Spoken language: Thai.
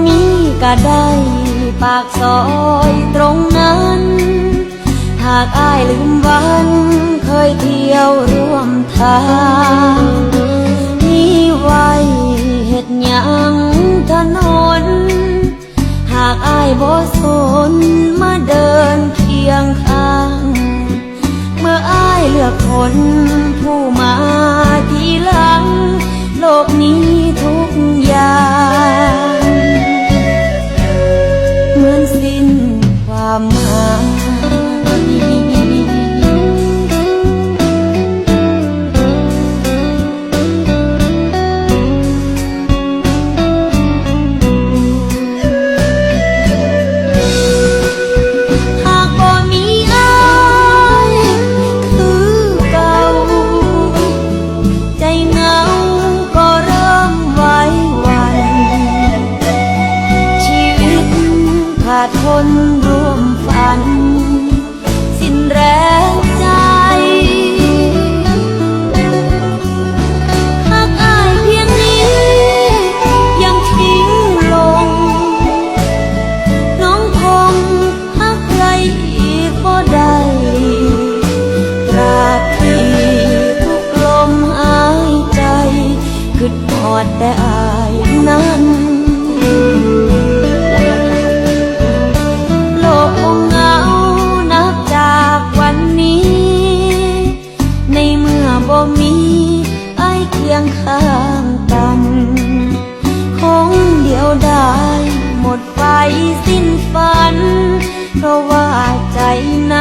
มีก็ได้ปากซอยตรงนั้นหากอ้ายลืมวันเคยเที่ยวร่วมทางมีไว้เฮ็ดหยังถนนหากอ้ายบ่สนมาเดินเคียงข้างเมื่ออ้ายเลือกคนผู้มาทีหลังโลกนี้ทุกอย่างเหมือนสิ้นความหมายคนร่วมฝันสิ้นแรงใจหากอ้ายเพียงนี้ยังทิ้งลงน้องคงหักใครอีกบ่ได้ตราบที่ทุกลมหายใจคิดฮอดแต่อ้ายนั้นบ่มีอ้ายเคียงข้างกันคงเดียวดายหมดไฟสิ้นฝันเพราะว่าใจนั้น